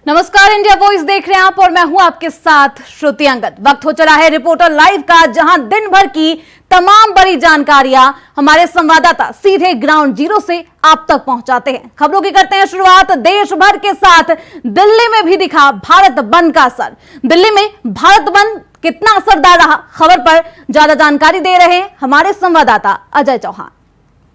नमस्कार, India voice देख रहे हैं आप और मैं हूं आपके साथ श्रुति अंगद। वक्त हो चला है रिपोर्टर लाइव का, जहां दिन भर की तमाम बड़ी जानकारियां हमारे संवाददाता सीधे ग्राउंड जीरो से आप तक पहुंचाते हैं। खबरों की करते हैं शुरुआत देश भर के साथ। दिल्ली में भी दिखा भारत बंद का असर। दिल्ली में भारत बंद कितना असरदार रहा, खबर पर ज्यादा जानकारी दे रहे हैं हमारे संवाददाता अजय चौहान।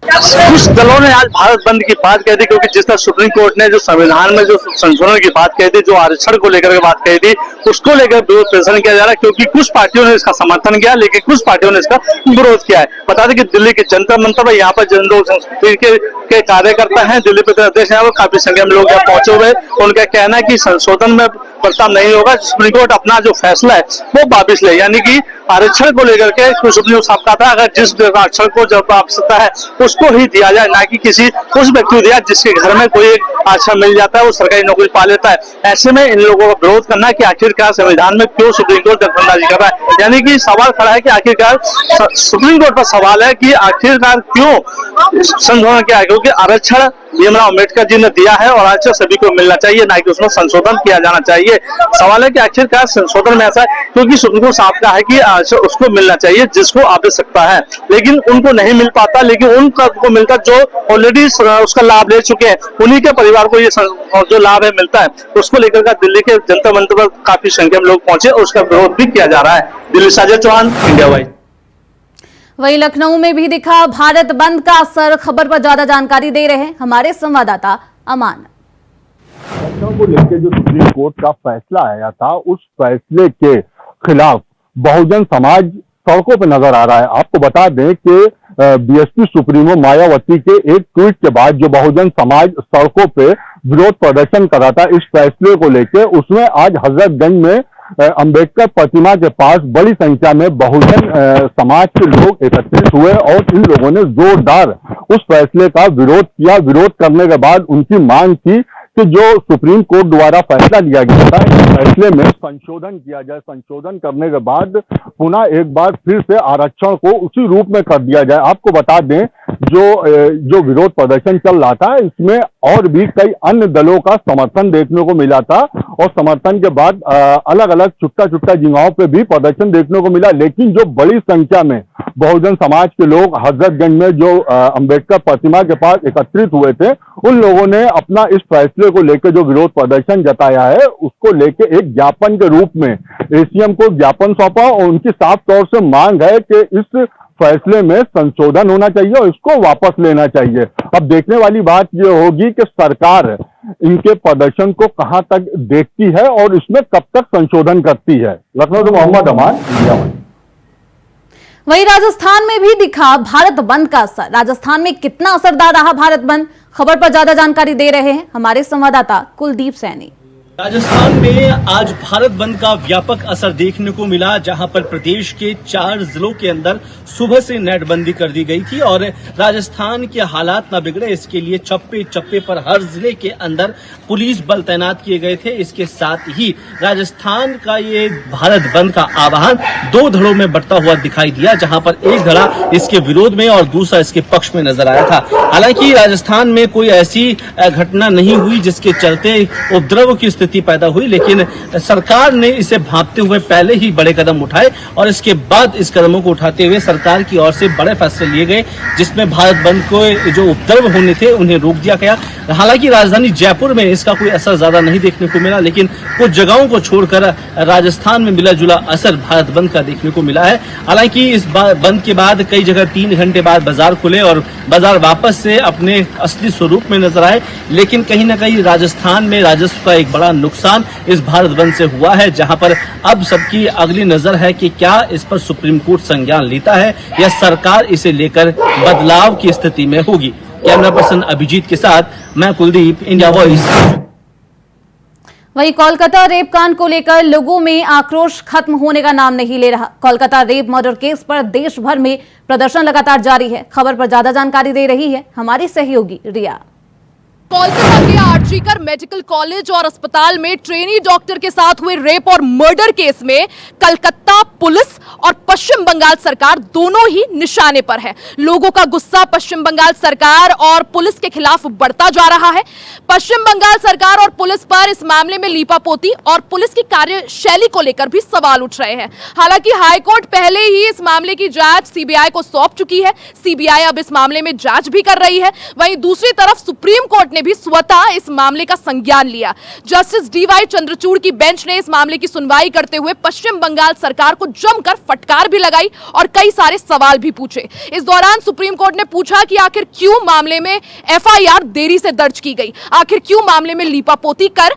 कुछ दलों ने आज भारत बंद की बात कही थी, क्योंकि जिस तरह सुप्रीम कोर्ट ने जो संविधान में जो संशोधन की बात कही थी, जो आरक्षण को लेकर के बात कही थी, उसको लेकर विरोध प्रदर्शन किया जा रहा है। क्योंकि कुछ पार्टियों ने इसका समर्थन किया, लेकिन कुछ पार्टियों ने इसका विरोध किया है। बता दें कि दिल्ली के जंतर मंतर है, यहाँ पर जन लोक संस्कृति के कार्यकर्ता हैं, दिल्ली प्रदेश अध्यक्ष हैं, वो काफी संख्या में लोग यहाँ पहुंचे हुए। उनका कहना है कि संशोधन में प्रस्ताव नहीं होगा, सुप्रीम कोर्ट अपना जो फैसला है वो वापिस ले, यानी कि आरक्षण को लेकर के सुप्रीम कोर्ट साहब का था, अगर जिस आरक्षण को जब आवश्यकता है उसको ही दिया जाए, ना कि किसी उस व्यक्ति को दिया जिसके घर में कोई आरक्षण मिल जाता है, वो सरकारी नौकरी पा लेता है। ऐसे में इन लोगों का विरोध करना कि आखिरकार संविधान में क्यों सुप्रीम कोर्ट दखलंदाजी कर रहा है, यानी कि सवाल खड़ा है कि आखिरकार सुप्रीम कोर्ट पर सवाल है कि आखिरकार क्यों संशोधन किया है। क्योंकि आरक्षण भीमराव अम्बेडकर जी ने दिया है और आरक्षण सभी को मिलना चाहिए, ना कि उसमें संशोधन किया जाना चाहिए। सवाल है कि आखिरकार संशोधन में ऐसा है क्योंकि सुप्रीम कोर्ट साफ कहा है कि आरक्षण उसको मिलना चाहिए जिसको आवश्यकता है, लेकिन उनको नहीं मिल पाता। लेकिन उनको मिलता जो ऑलरेडी उसका लाभ ले चुके हैं, उन्हीं के परिवार को ये जो लाभ है मिलता है, उसको लेकर का दिल्ली के जंतर मंतर पर काफी संख्या में लोग पहुंचे और उसका विरोध भी किया जा रहा है। दिल्ली से अजय चौहान, इंडिया वाइज। वहीं लखनऊ में भी दिखा भारत बंद का असर। खबर पर ज्यादा जानकारी दे रहे हैं हमारे संवाददाता अमान। लखनऊ को लेकर जो सुप्रीम कोर्ट का फैसला आया था, उस फैसले के खिलाफ बहुजन समाज सड़कों पर नजर आ रहा है। आपको बता दें कि बीएसपी सुप्रीमो मायावती के एक ट्वीट के बाद जो बहुजन समाज सड़कों पे विरोध प्रदर्शन कर रहा था इस फैसले को लेकर, उसमें आज हजरतगंज में अंबेडकर प्रतिमा के पास बड़ी संख्या में बहुजन समाज के लोग एकत्रित हुए और इन लोगों ने जोरदार उस फैसले का विरोध किया। विरोध करने के बाद उनकी मांग की कि जो सुप्रीम कोर्ट द्वारा फैसला लिया गया था, इस फैसले में संशोधन किया जाए। संशोधन करने के बाद पुनः एक बार फिर से आरक्षण को उसी रूप में कर दिया जाए। आपको बता दें जो विरोध प्रदर्शन चल रहा था, इसमें और भी कई अन्य दलों का समर्थन देखने को मिला था और समर्थन के बाद अलग अलग छुट्टा जगहों पे भी प्रदर्शन देखने को मिला। लेकिन जो बड़ी संख्या में बहुजन समाज के लोग हजरतगंज में जो अंबेडकर प्रतिमा के पास एकत्रित हुए थे, उन लोगों ने अपना इस फैसले को लेकर जो विरोध प्रदर्शन जताया है, उसको लेकर एक ज्ञापन के रूप में एसीएम को ज्ञापन सौंपा और उनकी साफ तौर से मांग है कि इस फैसले में संशोधन होना चाहिए और इसको वापस लेना चाहिए। अब देखने वाली बात यह होगी कि सरकार इनके प्रदर्शन को कहां तक देखती है और इसमें कब तक संशोधन करती है। लखनऊ से मोहम्मद अमान, इंडिया वाइज। वहीं राजस्थान में भी दिखा भारत बंद का असर। राजस्थान में कितना असरदार रहा भारत बंद, खबर पर ज्यादा जानकारी दे रहे हैं हमारे संवाददाता कुलदीप सैनी। राजस्थान में आज भारत बंद का व्यापक असर देखने को मिला, जहां पर प्रदेश के 4 जिलों के अंदर सुबह से नेटबंदी कर दी गई थी और राजस्थान के हालात न बिगड़े इसके लिए चप्पे चप्पे पर हर जिले के अंदर पुलिस बल तैनात किए गए थे। इसके साथ ही राजस्थान का ये भारत बंद का आह्वान 2 धड़ों में बढ़ता हुआ दिखाई दिया, जहां पर एक धड़ा इसके विरोध में और दूसरा इसके पक्ष में नजर आया था। हालांकि राजस्थान में कोई ऐसी घटना नहीं हुई जिसके चलते उपद्रव की स्थिति पैदा हुई, लेकिन सरकार ने इसे भांपते हुए पहले ही बड़े कदम उठाए और इसके बाद इस कदमों को उठाते हुए सरकार की ओर से बड़े फैसले लिए गए, जिसमें भारत बंद को जो उपद्रव होने थे उन्हें रोक दिया गया। हालांकि राजधानी जयपुर में इसका कोई असर ज्यादा नहीं देखने को मिला, लेकिन कुछ जगहों को छोड़कर राजस्थान में मिला जुला असर भारत बंद का देखने को मिला है। हालांकि इस बंद के बाद कई जगह 3 घंटे बाद बाजार खुले और बाजार वापस से अपने असली स्वरूप में नजर आए, लेकिन कहीं न कहीं राजस्थान में राजस्व का एक बड़ा नुकसान इस भारत बंद से हुआ है, जहां पर अब सबकी अगली नजर है कि क्या इस पर सुप्रीम कोर्ट संज्ञान लेता है या सरकार इसे लेकर बदलाव की स्थिति में होगी। कैमरा पर्सन अभिजीत के साथ मैं कुलदीप, इंडिया वॉइस। वहीं कोलकाता रेप कांड को लेकर लोगों में आक्रोश खत्म होने का नाम नहीं ले रहा। कोलकाता रेप मर्डर केस पर देश भर में प्रदर्शन लगातार जारी है। खबर पर ज्यादा जानकारी दे रही है हमारी सहयोगी रिया। कोलकाता के आरजीकर मेडिकल कॉलेज और अस्पताल में ट्रेनी डॉक्टर के साथ हुए रेप और मर्डर केस में कलकत्ता पुलिस और पश्चिम बंगाल सरकार दोनों ही निशाने पर है। लोगों का गुस्सा पश्चिम बंगाल सरकार और पुलिस के खिलाफ बढ़ता जा रहा है। पश्चिम बंगाल सरकार और पुलिस पर इस मामले में लीपापोती और पुलिस की कार्यशैली को लेकर भी सवाल उठ रहे हैं। हालांकि हाईकोर्ट पहले ही इस मामले की जांच सीबीआई को सौंप चुकी है। सीबीआई अब इस मामले में जांच भी कर रही है। वहीं दूसरी तरफ सुप्रीम कोर्ट ने भी स्वतः इस मामले का संज्ञान लिया। जस्टिस डीवाई चंद्रचूड़ की बेंच ने इस मामले की सुनवाई करते हुए पश्चिम बंगाल सरकार को जमकर फटकार भी लगाई और कई सारे सवाल भी पूछे। इस दौरान सुप्रीम कोर्ट ने पूछा कि आखिर क्यों मामले में एफआईआर देरी से दर्ज की गई, आखिर क्यों मामले में लीपापोती कर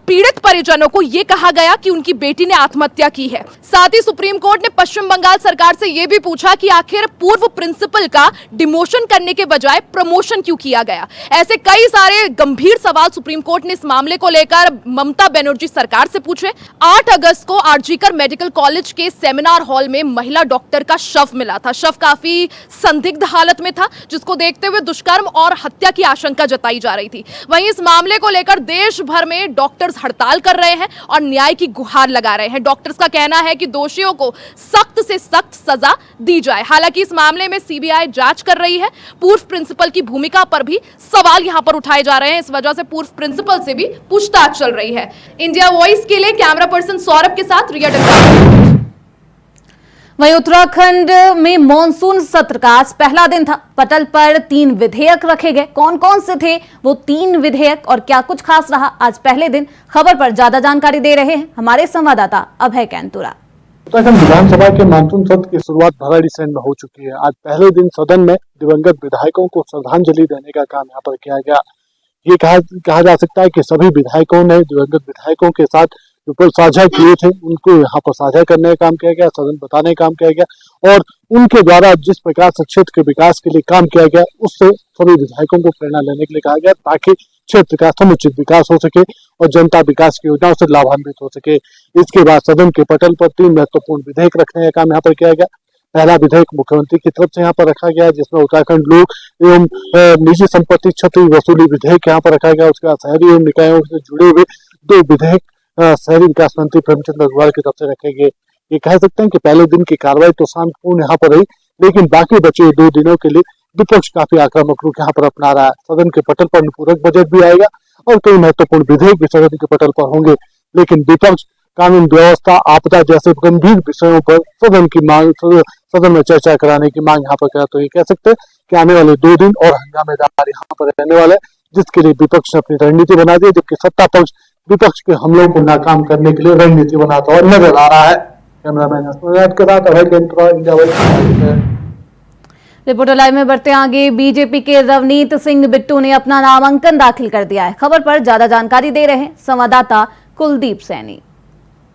पीड़ित परिजनों को यह कहा गया कि उनकी बेटी ने आत्महत्या की है। साथ ही सुप्रीम कोर्ट ने पश्चिम बंगाल सरकार से यह भी पूछा कि आखिर पूर्व प्रिंसिपल का डिमोशन करने के बजाय प्रमोशन क्यों किया गया। ऐसे कई सारे गंभीर सवाल सुप्रीम कोर्ट ने इस मामले को लेकर ममता बनर्जी सरकार से पूछे। 8 अगस्त को आरजीकर मेडिकल कॉलेज के सेमिनार हॉल में महिला डॉक्टर का शव मिला था। शव काफी संदिग्ध हालत में था, जिसको देखते हुए दुष्कर्म और हत्या की आशंका जताई जा रही थी। वहीं इस मामले को लेकर देश भर में डॉक्टर्स हड़ताल कर रहे हैं और न्याय की गुहार लगा रहे हैं। डॉक्टर्स का कहना है कि दोषियों को सख्त से सख्त सजा दी जाए। हालांकि इस मामले में सीबीआई जांच कर रही है। पूर्व प्रिंसिपल की भूमिका पर भी सवाल यहां पर उठाए जा रहे हैं। इस वजह से पूर्व प्रिंसिपल से भी पूछताछ चल रही है। इंडिया वॉइस के लिए कैमरा पर्सन सौरभ के साथ रिया डंगा। वहीं उत्तराखंड में मॉनसून सत्र का आज पहला दिन था। पटल पर 3 विधेयक रखे गए। कौन कौन से थे वो 3 विधेयक और क्या कुछ खास रहा आज पहले दिन, खबर पर ज्यादा जानकारी दे रहे हैं हमारे संवाददाता अभय कैंतुरा। उत्तराखंड विधानसभा के मानसून सत्र की शुरुआत भराड़ीसैंण में हो चुकी है। आज पहले दिन सदन में दिवंगत विधायकों को श्रद्धांजलि देने का काम यहाँ पर किया गया। ये कहा जा सकता है कि सभी विधायकों ने दिवंगत विधायकों के साथ जो पल साझा किए थे उनको यहाँ पर साझा करने का काम किया गया, सदन बताने का काम किया गया और उनके द्वारा जिस प्रकार से क्षेत्र के विकास के लिए काम किया गया उससे सभी विधायकों को प्रेरणा लेने के लिए कहा गया, ताकि क्षेत्र का समुचित विकास हो सके और जनता विकास की योजनाओं से लाभान्वित हो सके। इसके बाद सदन के पटल पर 3 महत्वपूर्ण विधेयक रखने का काम यहाँ पर किया गया। पहला विधेयक मुख्यमंत्री की तरफ से यहाँ पर रखा गया, जिसमें उत्तराखंड लोक एवं निजी संपत्ति क्षति वसूली विधेयक यहाँ पर रखा गया। उसके बाद शहरी एवं निकायों से जुड़े हुए 2 विधेयक शहरी विकास मंत्री प्रेमचंद अग्रवाल की तरफ से रखे गए। ये कह सकते हैं कि पहले दिन की कार्रवाई तो शांतिपूर्ण यहाँ पर रही, लेकिन बाकी बचे 2 दिनों के लिए विपक्ष काफी आक्रामक रुख यहाँ पर अपना रहा है। सदन के पटल पर अनुपूरक बजट भी आएगा और कई महत्वपूर्ण विधेयक भी सदन के पटल पर होंगे, लेकिन विपक्ष कानून व्यवस्था, आपदा जैसे गंभीर विषयों पर सदन में चर्चा कराने की मांग यहाँ पर करा। तो ये कह सकते हैं कि आने वाले 2 दिन और हंगामेदार यहाँ पर रहने वाले, जिसके लिए विपक्ष ने अपनी रणनीति बना दी, जबकि सत्ता पक्ष विपक्ष के हमलों को नाकाम करने के लिए रणनीति बनाता हुआ नजर आ रहा है। कैमरामैन के साथ Abhay Kaintura, India voice. Reporter live में बढ़ते आगे। बीजेपी के रवनीत सिंह बिट्टू ने अपना नामांकन दाखिल कर दिया है। खबर पर ज्यादा जानकारी दे रहे हैं संवाददाता कुलदीप सैनी।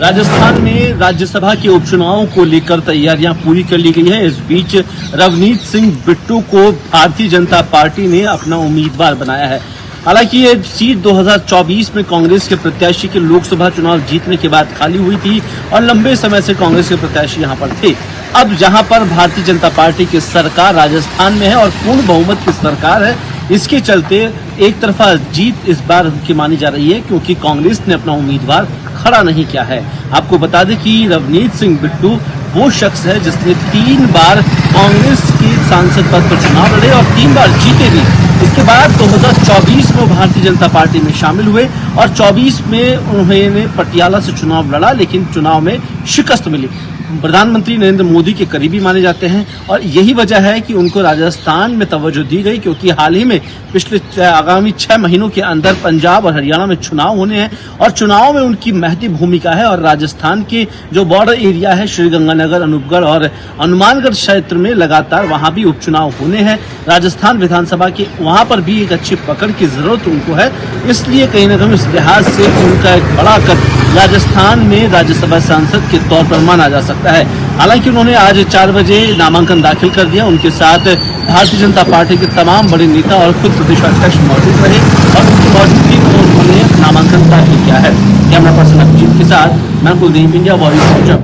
राजस्थान में राज्यसभा के उपचुनावों को लेकर तैयारियां पूरी कर ली गई है। इस बीच रवनीत सिंह बिट्टू को भारतीय जनता पार्टी ने अपना उम्मीदवार बनाया है। हालांकि ये सीट 2024 में कांग्रेस के प्रत्याशी के लोकसभा चुनाव जीतने के बाद खाली हुई थी और लंबे समय से कांग्रेस के प्रत्याशी यहां पर थे। अब जहां पर भारतीय जनता पार्टी की सरकार राजस्थान में है और पूर्ण बहुमत की सरकार है, इसके चलते एक तरफा जीत इस बार उनकी मानी जा रही है, क्योंकि कांग्रेस ने अपना उम्मीदवार खड़ा नहीं किया है। आपको बता दें कि रवनीत सिंह बिट्टू वो शख्स है जिसने 3 बार कांग्रेस के सांसद पद पर चुनाव लड़े और 3 बार जीते भी। इसके बाद 2024 में भारतीय जनता पार्टी में शामिल हुए और 24 में उन्होंने पटियाला से चुनाव लड़ा, लेकिन चुनाव में शिकस्त मिली। प्रधानमंत्री नरेंद्र मोदी के करीबी माने जाते हैं और यही वजह है कि उनको राजस्थान में तवज्जो दी गई, क्योंकि हाल ही में पिछले आगामी 6 महीनों के अंदर पंजाब और हरियाणा में चुनाव होने हैं और चुनाव में उनकी महती भूमिका है। और राजस्थान के जो बॉर्डर एरिया है, श्रीगंगानगर, अनूपगढ़ और हनुमानगढ़ क्षेत्र में लगातार वहां भी उपचुनाव होने हैं। राजस्थान विधानसभा के वहां पर भी एक अच्छी पकड़ की जरूरत उनको है, इसलिए कहीं न कहीं इस लिहाज से उनका एक बड़ा कद राजस्थान में राज्यसभा सांसद के तौर पर माना जा सकता है। हालांकि उन्होंने आज 4 बजे नामांकन दाखिल कर दिया। उनके साथ भारतीय जनता पार्टी के तमाम बड़े नेता और खुद प्रदेश अध्यक्ष मौजूद रहे और उनकी मौजूदगी में उन्होंने नामांकन दाखिल किया है। कैमरा पर्सन अभिजीत के साथ मैं कुलदीप, इंडिया वॉइस।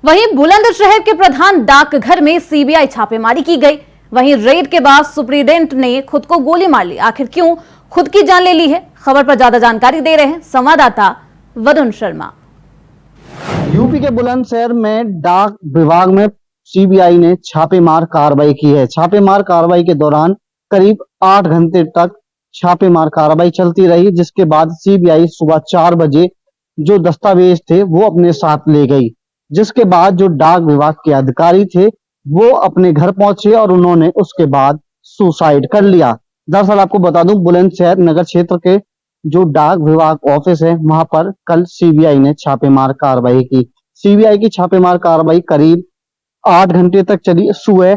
वहीं बुलंदशहर के प्रधान डाकघर में सीबीआई छापेमारी की गई। वहीं रेड के बाद सुप्रीडेंट ने खुद को गोली मार ली। आखिर क्यों खुद की जान ले ली है। खबर पर ज्यादा जानकारी दे रहे हैं संवाददाता वरुण शर्मा। यूपी के बुलंदशहर में डाक विभाग में सीबीआई ने छापेमार कार्रवाई की है। छापेमार कार्रवाई के दौरान करीब 8 घंटे तक छापेमार कार्रवाई चलती रही, जिसके बाद सीबीआई सुबह 4 बजे जो दस्तावेज थे वो अपने साथ ले गई। जिसके बाद जो डाक विभाग के अधिकारी थे वो अपने घर पहुंचे और उन्होंने उसके बाद सुसाइड कर लिया। दरअसल आपको बता दूं, बुलंदशहर नगर क्षेत्र के जो डाक विभाग ऑफिस है वहां पर कल सीबीआई ने छापेमार कार्रवाई की। सीबीआई की छापेमार कार्रवाई करीब 8 घंटे तक चली। सुबह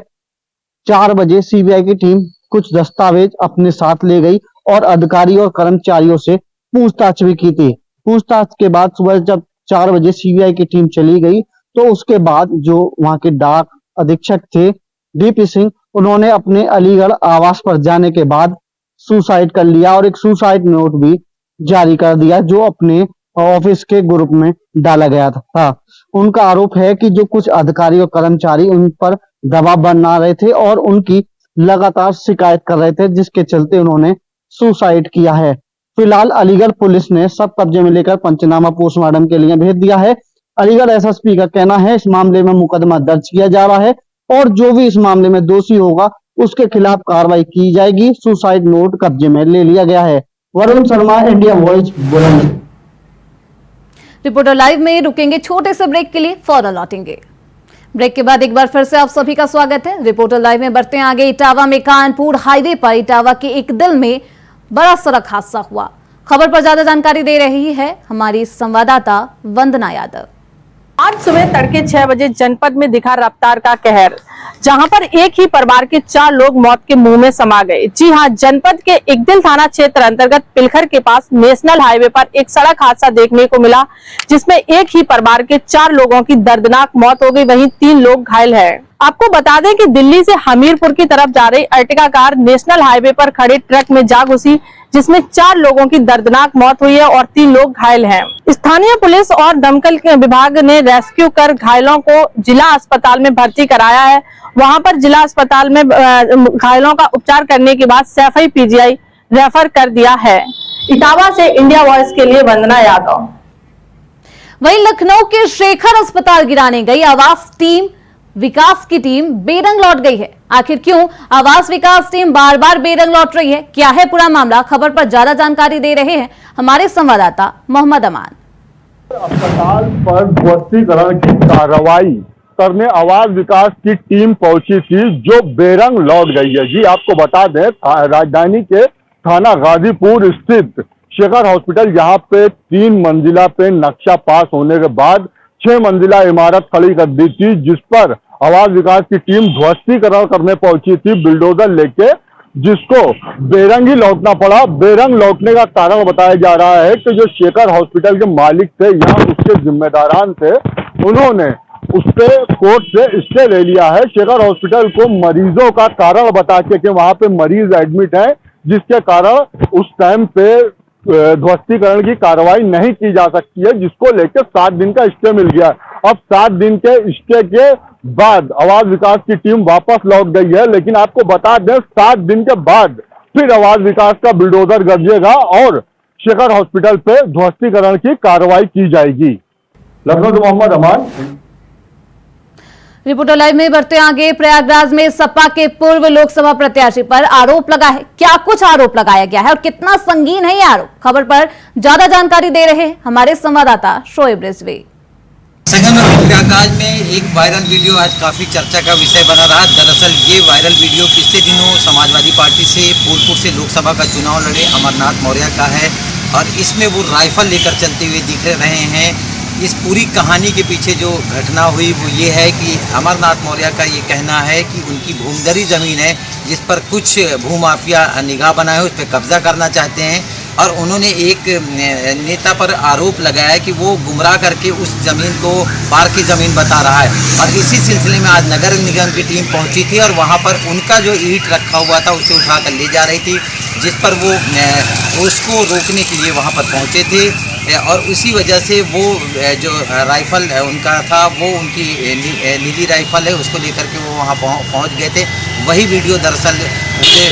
4 बजे सीबीआई की टीम कुछ दस्तावेज अपने साथ ले गई और अधिकारी और कर्मचारियों से पूछताछ भी की थी। पूछताछ के बाद सुबह जब 4 बजे सीबीआई की टीम चली गई तो उसके बाद जो वहां के डाक अधीक्षक थे डीपी सिंह, उन्होंने अपने अलीगढ़ आवास पर जाने के बाद सुसाइड कर लिया और एक सुसाइड नोट भी जारी कर दिया जो अपने ऑफिस के ग्रुप में डाला गया था। उनका आरोप है कि जो कुछ अधिकारी और कर्मचारी उन पर दबाव बना रहे थे और उनकी लगातार शिकायत कर रहे थे, जिसके चलते उन्होंने सुसाइड किया है। फिलहाल अलीगढ़ पुलिस ने सब कब्जे में लेकर पंचनामा पोस्टमार्टम के लिए भेज दिया है। अलीगढ़ एसएसपी का कहना है इस मामले में मुकदमा दर्ज किया जा रहा है और जो भी इस मामले में दोषी होगा उसके खिलाफ कार्रवाई की जाएगी। सुसाइड नोट कब्जे में ले लिया गया है। Varun Sharma, India voice, Bulandshahr. Reporter live में रुकेंगे छोटे से ब्रेक के लिए, फौरन लौटेंगे। ब्रेक के बाद एक बार फिर से आप सभी का स्वागत है। रिपोर्टर लाइव में बढ़ते हैं आगे। इटावा में कानपुर हाईवे पर इटावा के एक दिल में बड़ा सड़क हादसा हुआ। खबर पर ज्यादा जानकारी दे रही है हमारी संवाददाता वंदना यादव। आज सुबह तड़के 6 बजे जनपद में दिखा रफ्तार का कहर, जहां पर एक ही परिवार के 4 लोग मौत के मुंह में समा गए। जी हां, जनपद के इकदिल थाना क्षेत्र अंतर्गत पिलखर के पास नेशनल हाईवे पर एक सड़क हादसा देखने को मिला, जिसमें एक ही परिवार के 4 लोगों की दर्दनाक मौत हो गई, वहीं 3 लोग घायल हैं। आपको बता दें कि दिल्ली से हमीरपुर की तरफ जा रही अर्टिगा कार नेशनल हाईवे पर खड़े ट्रक में जा घुसी, जिसमें 4 लोगों की दर्दनाक मौत हुई है और 3 लोग घायल हैं। स्थानीय पुलिस और दमकल के विभाग ने रेस्क्यू कर घायलों को जिला अस्पताल में भर्ती कराया है। वहां पर जिला अस्पताल में घायलों का उपचार करने के बाद सैफई पीजीआई रेफर कर दिया है। इटावा से इंडिया वॉइस के लिए वंदना यादव। वहीं लखनऊ के शेखर अस्पताल गिराने गई आवास टीम विकास की टीम बेरंग लौट गई है। आखिर क्यों आवास विकास टीम बार बार बेरंग लौट रही है, क्या है पूरा मामला? खबर पर ज्यादा जानकारी दे रहे हैं हमारे संवाददाता मोहम्मद अमान। अस्पताल पर ध्वस्तीकरण की कार्रवाई करने आवास विकास की टीम पहुंची थी जो बेरंग लौट गई है। जी आपको बता दें, राजधानी के थाना गाजीपुर स्थित शेखर हॉस्पिटल, यहाँ पे 3 मंजिला पे नक्शा पास होने के बाद 6 मंजिला इमारत खड़ी कर दी थी, जिस पर आवास विकास की टीम ध्वस्तीकरण करने पहुंची थी बिल्डोजर लेके, जिसको बेरंग ही लौटना पड़ा। बेरंग लौटने का कारण बताया जा रहा है कि जो शेखर हॉस्पिटल के मालिक थे या उसके जिम्मेदारान थे, उन्होंने उस पे कोर्ट से स्टे ले लिया है। शेखर हॉस्पिटल को मरीजों का कारण बता के वहां पे मरीज एडमिट है, जिसके कारण उस टाइम पे ध्वस्तीकरण की कार्रवाई नहीं की जा सकती है, जिसको लेकर 7 दिन का स्टे मिल गया। अब 7 दिन के स्टे के बाद आवास विकास की टीम वापस लौट गई है, लेकिन आपको बता दें 7 दिन के बाद फिर आवास विकास का बुलडोजर गरजेगा और शेखर हॉस्पिटल पे ध्वस्तीकरण की कार्रवाई की जाएगी। लखनऊ से मोहम्मद अमान। रिपोर्टर लाइव में बढ़ते आगे। प्रयागराज में सपा के पूर्व लोकसभा प्रत्याशी पर आरोप लगा है। क्या कुछ आरोप लगाया गया है और कितना संगीन है ये आरोप? खबर पर ज्यादा जानकारी दे रहे हैं हमारे संवाददाता शोएब रिजवी। प्रयागराज में एक वायरल वीडियो आज काफी चर्चा का विषय बना रहा। दरअसल ये वायरल वीडियो पिछले दिनों समाजवादी पार्टी से फूलपुर से लोकसभा का चुनाव लड़े अमरनाथ मौर्य का है और इसमें वो राइफल लेकर चलते हुए दिख रहे हैं। इस पूरी कहानी के पीछे जो घटना हुई वो ये है कि अमरनाथ मौर्य का ये कहना है कि उनकी भूमदरी ज़मीन है जिस पर कुछ भूमाफिया निगाह बनाए उस पर कब्जा करना चाहते हैं और उन्होंने एक नेता पर आरोप लगाया कि वो गुमराह करके उस ज़मीन को पार्क की ज़मीन बता रहा है। और इसी सिलसिले में आज नगर निगम की टीम पहुंची थी और वहां पर उनका जो ईंट रखा हुआ था उसे उठाकर ले जा रही थी, जिस पर वो उसको रोकने के लिए वहां पर पहुंचे थे। और उसी वजह से वो जो राइफ़ल उनका था वो उनकी नीली राइफ़ल है, उसको लेकर के वो वहाँ पहुँच गए थे। वही वीडियो दरअसल पूरे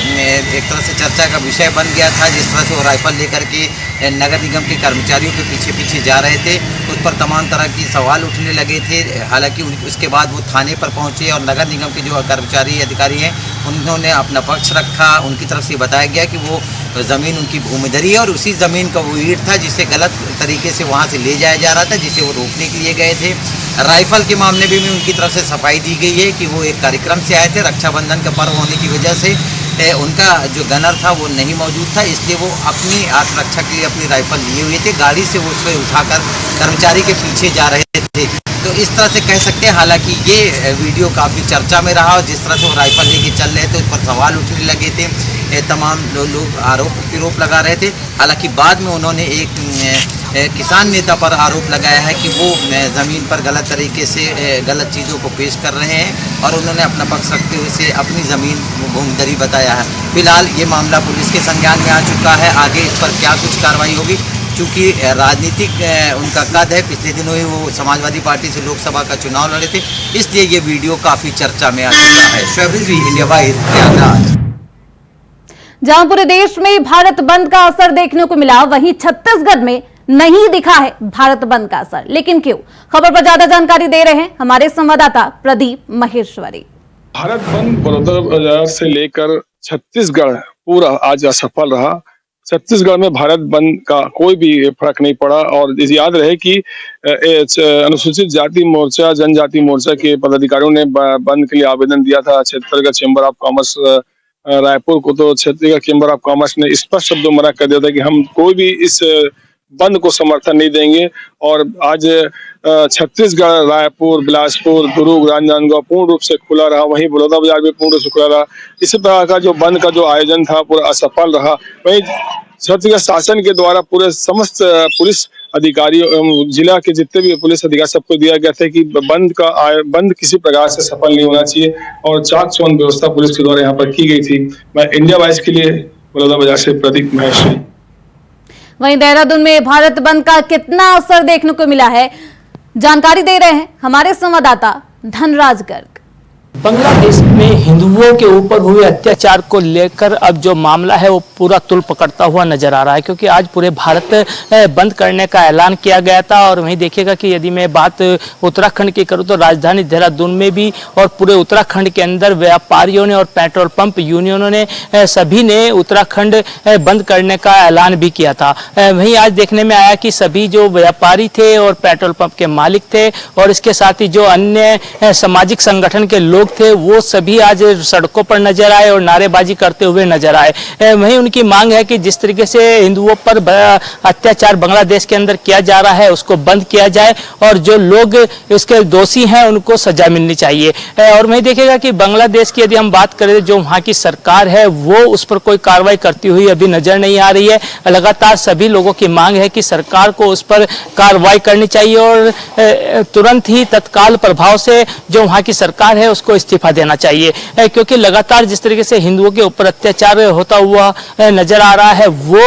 एक तरह से चर्चा का विषय बन गया था। जिस तरह से वो राइफ़ल लेकर के नगर निगम के कर्मचारियों के पीछे पीछे जा रहे थे, उस पर तमाम तरह की सवाल उठने लगे थे। हालांकि उसके बाद वो थाने पर पहुंचे और नगर निगम के जो कर्मचारी अधिकारी हैं उन्होंने अपना पक्ष रखा। उनकी तरफ से बताया गया कि वो ज़मीन उनकी भूमिधरी है और उसी ज़मीन का वो ईंट था जिसे गलत तरीके से वहाँ से ले जाया जा रहा था, जिसे वो रोकने के लिए गए थे। राइफ़ल के मामले में भी उनकी तरफ से सफाई दी गई है कि वो एक कार्यक्रम से आए थे, रक्षाबंधन का पर्व होने की वजह से उनका जो गनर था वो नहीं मौजूद था, इसलिए वो अपनी आत्मरक्षा के लिए अपनी राइफ़ल लिए हुए थे। गाड़ी से वो उसे उठाकर कर्मचारी के पीछे जा रहे थे। तो इस तरह से कह सकते हैं। हालांकि ये वीडियो काफ़ी चर्चा में रहा और जिस तरह से वो राइफ़ल लेके चल रहे थे उस पर सवाल उठने लगे थे, तमाम लोग आरोप प्रत्यारोप लगा रहे थे। हालांकि बाद में उन्होंने एक किसान नेता पर आरोप लगाया है कि वो ज़मीन पर गलत तरीके से गलत चीज़ों को पेश कर रहे हैं और उन्होंने अपना पक्ष रखते हुए से अपनी ज़मीन भूमिधरी बताया है। फिलहाल ये मामला पुलिस के संज्ञान में आ चुका है। आगे इस पर क्या कुछ कार्रवाई होगी, चूँकि राजनीतिक उनका कद है, पिछले दिनों ही वो समाजवादी पार्टी से लोकसभा का चुनाव लड़े थे, इसलिए ये वीडियो काफ़ी चर्चा में आ चुका है। Showbiz India wise Prayagraj. जहां पूरे देश में भारत बंद का असर देखने को मिला, वहीं छत्तीसगढ़ में नहीं दिखा है भारत बंद का असर। लेकिन क्यों? खबर पर ज्यादा जानकारी दे रहे हैं हमारे संवाददाता प्रदीप महेश्वरी। भारत बंद बड़ौदा से लेकर छत्तीसगढ़ पूरा आज असफल रहा। छत्तीसगढ़ में भारत बंद का कोई भी फर्क नहीं पड़ा और याद रहे कि अनुसूचित जाति मोर्चा, जनजाति मोर्चा के पदाधिकारियों ने बंद के लिए आवेदन दिया था Chhattisgarh chamber of commerce Raipur को। तो छत्तीसगढ़ चैम्बर ऑफ कॉमर्स ने स्पष्ट शब्दों में मना कर दिया था कि हम कोई भी इस बंद को समर्थन नहीं देंगे। और आज छत्तीसगढ़, रायपुर, बिलासपुर, दुर्ग, राजनांदगांव पूर्ण रूप से खुला रहा। वहीं बड़ौदा बाजार भी पूर्ण रूप से खुला रहा। इसी प्रकार का जो बंद का जो आयोजन था पूरा असफल रहा। वहीं छत्तीसगढ़ शासन के द्वारा पूरे समस्त पुलिस अधिकारियों, जिला के जितने भी पुलिस अधिकारी सबको दिया गया था कि बंद किसी प्रकार से सफल नहीं होना चाहिए और चाक चौबंद व्यवस्था पुलिस के द्वारा यहाँ पर की गई थी। मैं इंडिया वाइज के लिए बड़ौदा बाजार से प्रदीप महेश्वरी। वहीं देहरादून में भारत बंद का कितना असर देखने को मिला है, जानकारी दे रहे हैं हमारे संवाददाता धनराज गर्ग। बांग्लादेश में हिंदुओं के ऊपर हुए अत्याचार को लेकर अब जो मामला है वो पूरा तुल पकड़ता हुआ नजर आ रहा है, क्योंकि आज पूरे भारत बंद करने का ऐलान किया गया था। और वहीं देखिएगा कि यदि मैं बात उत्तराखंड की करूं तो राजधानी देहरादून में भी और पूरे उत्तराखंड के अंदर व्यापारियों ने और पेट्रोल पंप यूनियनों ने सभी ने उत्तराखंड बंद करने का ऐलान भी किया था। वहीं आज देखने में आया कि सभी जो व्यापारी थे और पेट्रोल पंप के मालिक थे और इसके साथ ही जो अन्य सामाजिक संगठन के लोग थे वो सभी आज सड़कों पर नजर आए और नारेबाजी करते हुए नजर आए। वहीं उनकी मांग है कि जिस तरीके से हिंदुओं पर अत्याचार बांग्लादेश के अंदर किया जा रहा है उसको बंद किया जाए और जो लोग इसके दोषी हैं उनको सजा मिलनी चाहिए। और वहीं देखेगा कि बांग्लादेश की यदि हम बात करें, जो वहाँ की सरकार है वो उस पर कोई कार्रवाई करती हुई अभी नजर नहीं आ रही है। लगातार सभी लोगों की मांग है कि सरकार को उस पर कार्रवाई करनी चाहिए और तुरंत ही तत्काल प्रभाव से जो वहाँ की सरकार है उसको इस्तीफा देना चाहिए, क्योंकि लगातार जिस तरीके से हिंदुओं के ऊपर अत्याचार होता हुआ नजर आ रहा है वो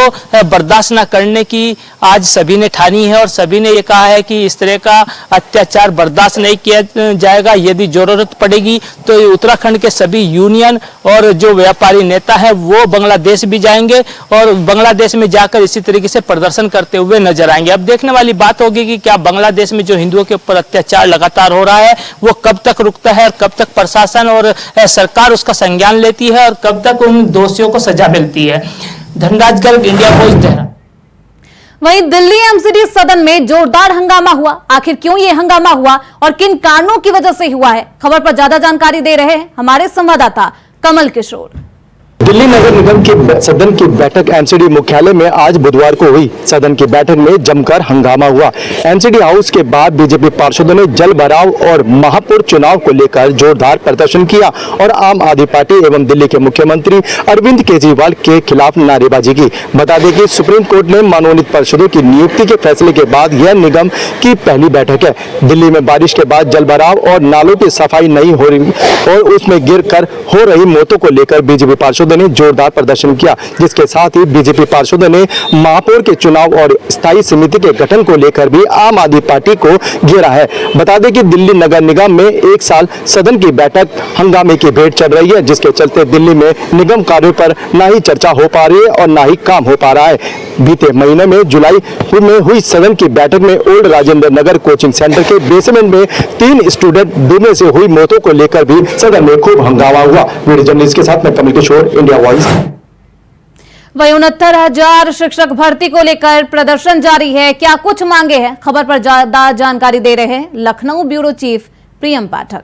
बर्दाश्त न करने की आज सभी ने ठानी है और सभी ने ये कहा है कि इस तरह का अत्याचार बर्दाश्त नहीं किया जाएगा। यदि जरूरत पड़ेगी तो उत्तराखंड के सभी यूनियन और जो व्यापारी नेता है वो बांग्लादेश भी जाएंगे और बांग्लादेश में जाकर इसी तरीके से प्रदर्शन करते हुए नजर आएंगे। अब देखने वाली बात होगी कि क्या बांग्लादेश में जो हिंदुओं के ऊपर अत्याचार लगातार हो रहा है वो कब तक रुकता है और कब तक प्रशासन और सरकार उसका संज्ञान लेती है और कब तक उन दोषियों को सजा मिलती है। Dhanraj Garg, India voice, Dehradun. वहीं दिल्ली एमसीडी सदन में जोरदार हंगामा हुआ। आखिर क्यों ये हंगामा हुआ और किन कारणों की वजह से हुआ है, खबर पर ज्यादा जानकारी दे रहे हैं हमारे संवाददाता कमल किशोर। दिल्ली नगर निगम के सदन की बैठक एमसीडी मुख्यालय में आज बुधवार को हुई। सदन की बैठक में जमकर हंगामा हुआ। एमसीडी हाउस के बाद बीजेपी पार्षदों ने जल भराव और महापौर चुनाव को लेकर जोरदार प्रदर्शन किया और आम आदमी पार्टी एवं दिल्ली के मुख्यमंत्री अरविंद केजरीवाल के खिलाफ नारेबाजी की। बता दें कि सुप्रीम कोर्ट ने मनोनीत पार्षदों की नियुक्ति के फैसले के बाद यह निगम की पहली बैठक है। दिल्ली में बारिश के बाद जल भराव और नालों की सफाई नहीं हो रही और उसमें गिर कर हो रही मौतों को लेकर बीजेपी पार्षदों ने जोरदार प्रदर्शन किया, जिसके साथ ही बीजेपी पार्षदों ने महापौर के चुनाव और स्थायी समिति के गठन को लेकर भी आम आदमी पार्टी को घेरा है। बता दें कि दिल्ली नगर निगम में एक साल सदन की बैठक हंगामे की भेंट चल रही है, जिसके चलते दिल्ली में निगम कार्यों पर न ही चर्चा हो पा रही है और न ही काम हो पा रहा है। बीते महीने में जुलाई में हुई सदन की बैठक में old Rajendra Nagar coaching centre के बेसमेंट में 3 स्टूडेंट डूबने से हुई मौतों को लेकर भी सदन में खूब हंगामा हुआ। वीडियो जर्नलिस्ट के साथ मैं कमल किशोर, इंडिया वॉइस। वहीं 69,000 शिक्षक भर्ती को लेकर प्रदर्शन जारी है। क्या कुछ मांगे हैं, खबर पर ज्यादा जानकारी दे रहे हैं लखनऊ ब्यूरो चीफ प्रियम पाठक।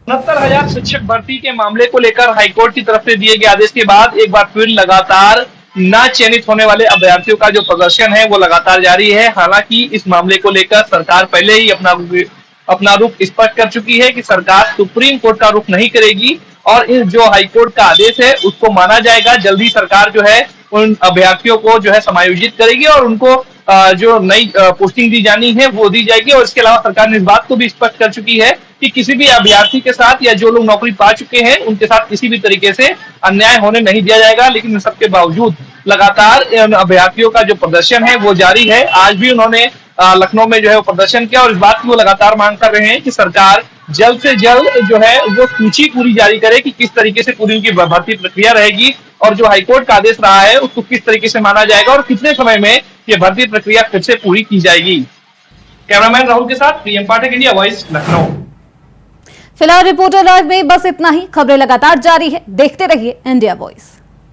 69,000 शिक्षक भर्ती के मामले को लेकर हाईकोर्ट की तरफ से दिए गए आदेश के बाद एक बार फिर लगातार न चयनित होने वाले अभ्यर्थियों का जो प्रदर्शन है वो लगातार जारी है। हालांकि इस मामले को लेकर सरकार पहले ही अपना रुख स्पष्ट कर चुकी है कि सरकार सुप्रीम कोर्ट का रुख नहीं करेगी और इस जो हाईकोर्ट का आदेश है उसको माना जाएगा। जल्दी सरकार जो है उन अभ्यर्थियों को जो है समायोजित करेगी और उनको जो नई पोस्टिंग दी जानी है वो दी जाएगी। और इसके अलावा सरकार ने इस बात को भी स्पष्ट कर चुकी है कि किसी भी अभ्यर्थी के साथ या जो लोग नौकरी पा चुके हैं उनके साथ किसी भी तरीके से अन्याय होने नहीं दिया जाएगा। लेकिन इन सबके बावजूद लगातार अभ्यर्थियों का जो प्रदर्शन है वो जारी है। आज भी उन्होंने लखनऊ में जो है वो प्रदर्शन किया और इस बात की वो लगातार मांग कर रहे हैं कि सरकार जल्द से जल्द जो है वो सूची पूरी जारी करे कि किस तरीके से पूरी उनकी भर्ती प्रक्रिया रहेगी और जो हाईकोर्ट का आदेश रहा है उसको किस तरीके से माना जाएगा और कितने समय में ये भर्ती प्रक्रिया फिर से पूरी की जाएगी। कैमरामैन राहुल के साथ प्रियम पाठक, इंडिया वॉइस, लखनऊ। फिलहाल रिपोर्टर लाइव में बस इतना ही। खबरें लगातार जारी है, देखते रहिए इंडिया वॉइस।